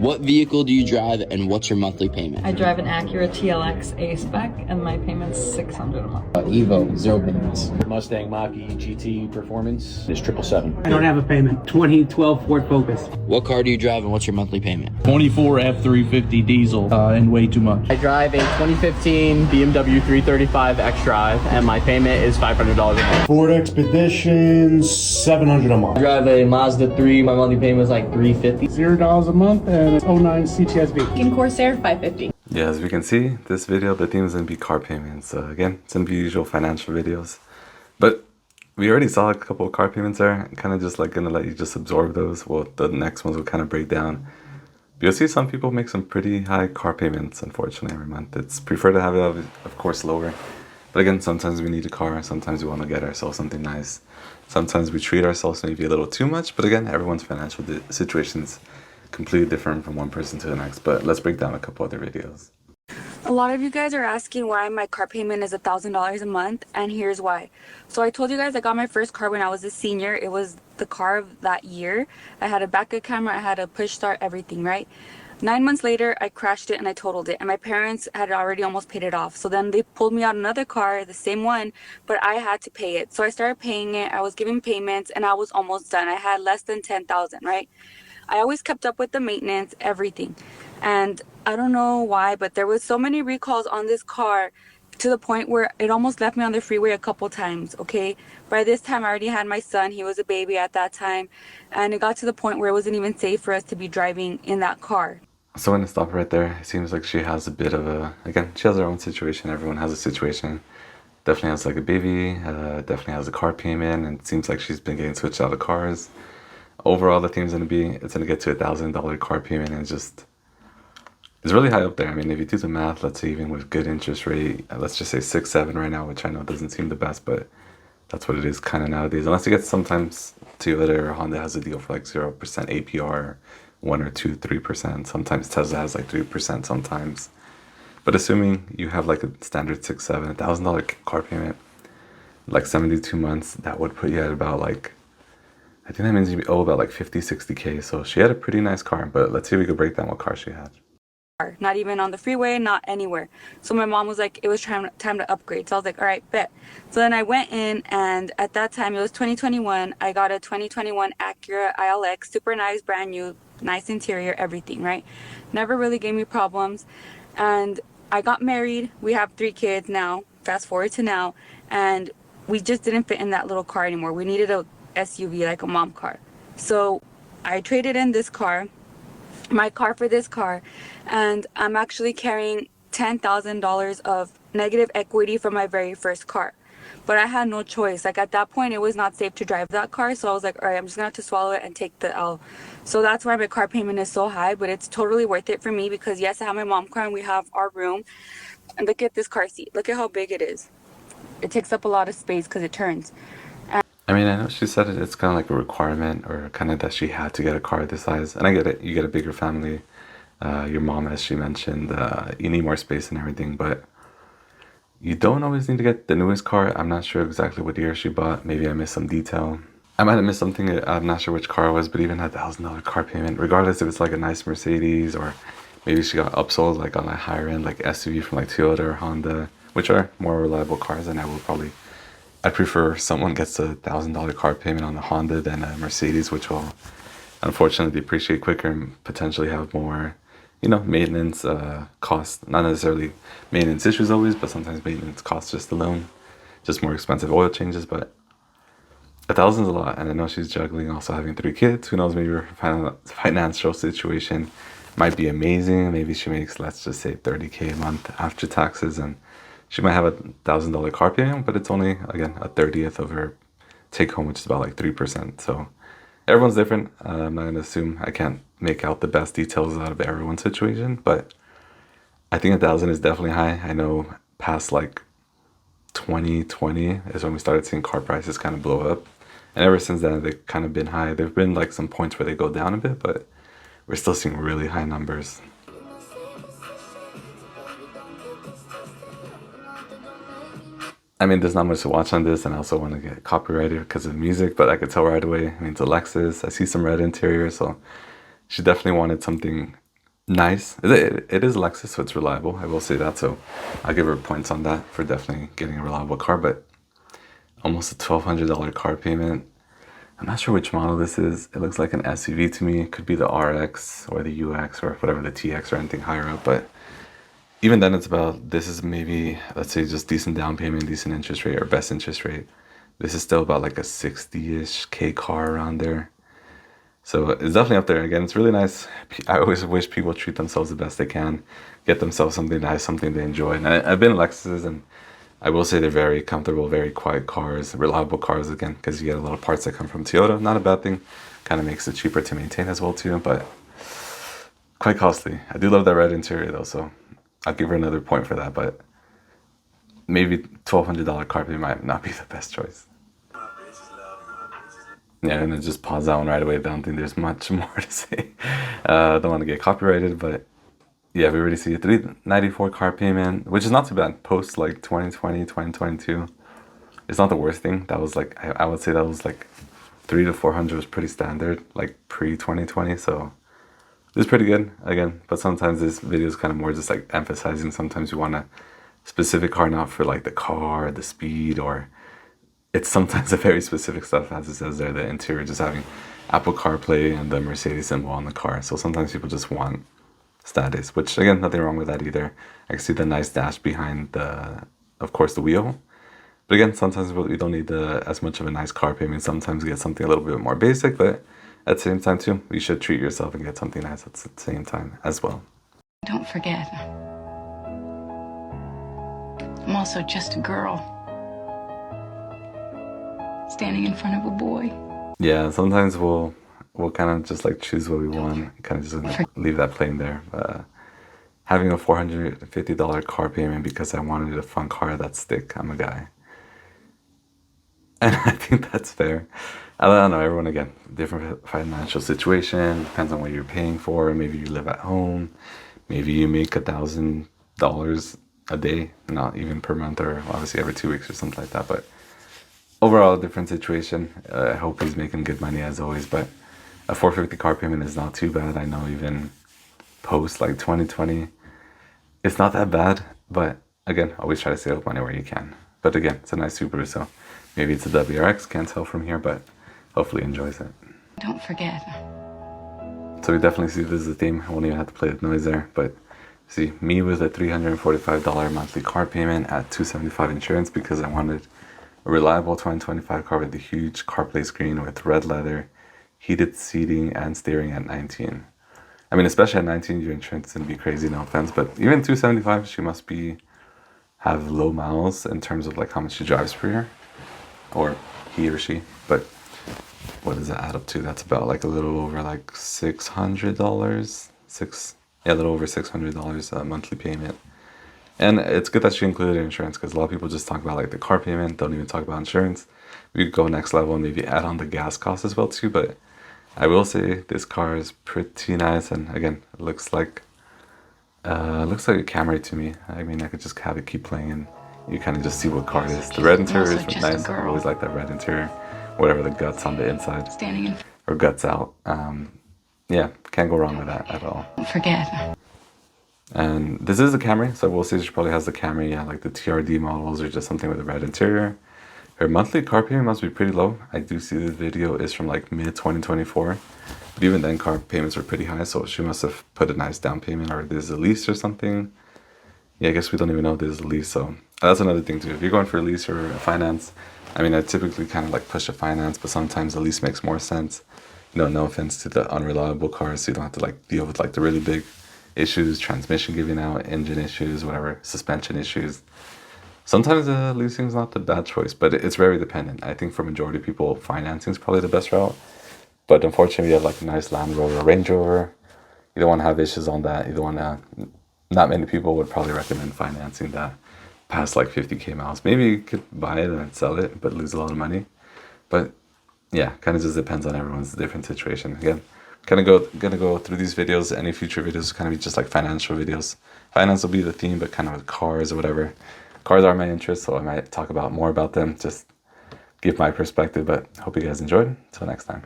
What vehicle do you drive and what's your monthly payment? I drive an Acura TLX A-Spec and my payment's $600 a month. Evo, 0 payments. Mustang Mach-E GT Performance is 777. I don't have a payment. 2012 Ford Focus. What car do you drive and what's your monthly payment? 24 F350 diesel and way too much. I drive a 2015 BMW 335 X-Drive and my payment is $500 a month. Ford Expedition, $700 a month. I drive a Mazda 3, my monthly payment is like $350. $0 a month, and it's 09 CTSV. In Corsair, $550. Yeah, as we can see, this video, the theme is going to be car payments. Again, it's going to be usual financial videos. But we already saw a couple of car payments there. I'm kind of just like going to let you just absorb those. Well, the next ones will kind of break down. But you'll see some people make some pretty high car payments, unfortunately, every month. It's preferred to have it, of course, lower. But again, sometimes we need a car. Sometimes we want to get ourselves something nice. Sometimes we treat ourselves maybe a little too much. But again, everyone's financial situations completely different from one person to the next. But let's break down a couple other videos. A lot of you guys are asking why my car payment is $1,000 a month, and here's why. So I told you guys I got my first car when I was a senior. It was the car of that year. I had a backup camera, I had a push start, everything, right? 9 months later, I crashed it and I totaled it, and my parents had already almost paid it off. So then they pulled me out another car, the same one, but I had to pay it. So I started paying it, I was giving payments, and I was almost done. I had less than $10,000, right? I always kept up with the maintenance, everything. And I don't know why, but there was so many recalls on this car to the point where it almost left me on the freeway a couple times, okay? By this time, I already had my son. He was a baby at that time. And it got to the point where it wasn't even safe for us to be driving in that car. So I'm going to stop right there. It seems like she has a bit of a, again, she has her own situation. Everyone has a situation. Definitely has like a baby, definitely has a car payment, and it seems like she's been getting switched out of cars. Overall, the theme's going to be, it's going to get to $1,000 car payment, and it's really high up there. I mean, if you do the math, let's say even with good interest rate, let's just say 6, 7 right now, which I know doesn't seem the best, but that's what it is kind of nowadays. Unless you get sometimes Toyota or Honda has a deal for like 0% APR, 1 or 2, 3%. Sometimes Tesla has like 3% sometimes. But assuming you have like a standard 6, 7, $1,000 car payment, like 72 months, that would put you at about like, I think that means you owe about like 50, 60K. So she had a pretty nice car, but let's see if we could break down what car she had. Not even on the freeway, not anywhere. So my mom was like, it was time to upgrade. So I was like, all right, bet. So then I went in, and at that time, it was 2021. I got a 2021 Acura ILX, super nice, brand new, nice interior, everything, right? Never really gave me problems. And I got married. We have 3 kids now, fast forward to now. And we just didn't fit in that little car anymore. We needed a SUV, like a mom car. So I traded in this car, my car, for this car, and I'm actually carrying $10,000 of negative equity from my very first car. But I had no choice. Like at that point, it was not safe to drive that car, so I was like, all right, I'm just gonna have to swallow it and take the L. So that's why my car payment is so high, but it's totally worth it for me because yes, I have my mom car and we have our room. And look at this car seat. Look at how big it is. It takes up a lot of space because it turns. I mean, I know she said it's kind of like a requirement, or kind of that she had to get a car this size. And I get it. You get a bigger family. Your mom, as she mentioned, you need more space and everything. But you don't always need to get the newest car. I'm not sure exactly what year she bought. Maybe I missed some detail. I might have missed something. I'm not sure which car it was. But even a $1,000 car payment, regardless if it's like a nice Mercedes, or maybe she got upsold like on a higher end like SUV from like Toyota or Honda, which are more reliable cars, and I'd prefer someone gets a $1,000 car payment on a Honda than a Mercedes, which will unfortunately depreciate quicker and potentially have more, maintenance costs. Not necessarily maintenance issues always, but sometimes maintenance costs just alone. Just more expensive oil changes, but $1,000's a lot. And I know she's juggling also having 3 kids. Who knows, maybe her financial situation might be amazing. Maybe she makes, let's just say, 30K a month after taxes, and she might have a $1,000 car payment, but it's only, again, a 30th of her take home, which is about like 3%. So everyone's different. I'm not going to assume. I can't make out the best details out of everyone's situation, but I think 1,000 is definitely high. I know past like 2020 is when we started seeing car prices kind of blow up. And ever since then, they've kind of been high. There've been like some points where they go down a bit, but we're still seeing really high numbers. I mean, there's not much to watch on this, and I also want to get copyrighted because of music, but I could tell right away. I mean, it's a Lexus. I see some red interior, so she definitely wanted something nice. It is Lexus, so it's reliable. I will say that. So I'll give her points on that for definitely getting a reliable car. But almost a $1,200 car payment. I'm not sure which model this is. It looks like an SUV to me. It could be the RX or the UX or whatever, the TX or anything higher up. But even then, it's about, this is maybe, let's say, just decent down payment, decent interest rate, or best interest rate. This is still about like a 60-ish K car around there. So it's definitely up there. Again, it's really nice. I always wish people treat themselves the best they can, get themselves something nice, something they enjoy. And I've been in Lexuses, and I will say they're very comfortable, very quiet cars, reliable cars, again, because you get a lot of parts that come from Toyota. Not a bad thing. Kind of makes it cheaper to maintain as well too, but quite costly. I do love that red interior though, so I'll give her another point for that, but maybe $1,200 car payment might not be the best choice. Yeah, I'm gonna just pause that one right away. I don't think there's much more to say. Don't want to get copyrighted, but yeah, we already see a $394 car payment, which is not too bad. Post like 2020, 2022, it's not the worst thing. That was like, I would say that was like $300 to $400 was pretty standard, like pre-2020. So it's pretty good again. But sometimes this video is kind of more just like emphasizing. Sometimes you want a specific car, not for like the car, the speed, or it's sometimes a very specific stuff, as it says there, the interior just having Apple CarPlay and the Mercedes symbol on the car. So sometimes people just want status, which again, nothing wrong with that either. I can see the nice dash behind the, of course, the wheel. But again, sometimes we don't need as much of a nice car payment. Sometimes we get something a little bit more basic, but at the same time too, you should treat yourself and get something nice at the same time as well. Don't forget, I'm also just a girl standing in front of a boy. Yeah, sometimes we'll kind of just like choose what we want, kind of just leave that playing there. Having a $450 car payment because I wanted a fun car, that's stick. I'm a guy. And I think that's fair. I don't know, everyone, again, different financial situation, depends on what you're paying for. Maybe you live at home, maybe you make $1,000 a day, not even per month, or obviously every 2 weeks or something like that. But overall, different situation. I hope he's making good money as always, but a $450 car payment is not too bad. I know even post like 2020, it's not that bad, but again, always try to save up money where you can. But again, it's a nice Subaru, so maybe it's a WRX, can't tell from here, but hopefully enjoys it. Don't forget. So we definitely see this is a theme. I won't even have to play the noise there, but see, me with a $345 monthly car payment at $275 insurance because I wanted a reliable 2025 car with a huge CarPlay screen with red leather, heated seating and steering at 19. I mean, especially at 19, your insurance is gonna be crazy, no offense, but even 275, she must have low miles in terms of like how much she drives per year, or he or she. But what does that add up to? That's about like a little over like $600, a little over $600 monthly payment. And it's good that she included insurance, because a lot of people just talk about like the car payment, don't even talk about insurance. We could go next level and maybe add on the gas cost as well too, but I will say this car is pretty nice, and again, it looks like a Camry to me. I mean, I could just have it keep playing and you kind of just see what car it is. The red interior is nice. I always like that red interior, whatever the guts on the inside or guts out. Yeah, can't go wrong with that at all. Don't forget. And this is a Camry, so we'll see she probably has the Camry, yeah, like the TRD models or just something with a red interior. Her monthly car payment must be pretty low. I do see this video is from like mid-2024. But even then, car payments are pretty high, so she must have put a nice down payment, or this is a lease or something. Yeah, I guess we don't even know this is a lease, so that's another thing too. If you're going for a lease or a finance, I mean, I typically kind of like push a finance, but sometimes the lease makes more sense. You know, no offense to the unreliable cars, so you don't have to like deal with like the really big issues, transmission giving out, engine issues, whatever, suspension issues. Sometimes leasing is not the bad choice, but it's very dependent. I think for majority of people, financing is probably the best route. But unfortunately, you have like a nice Land Rover, Range Rover. You don't want to have issues on that. You don't want to. Not many people would probably recommend financing that past like 50K miles. Maybe you could buy it and sell it, but lose a lot of money. But yeah, kind of just depends on everyone's different situation. Again, gonna go through these videos. Any future videos kind of be just like financial videos. Finance will be the theme, but kind of with cars or whatever. Cars are my interest, so I might talk more about them, just give my perspective, but hope you guys enjoyed. Until next time.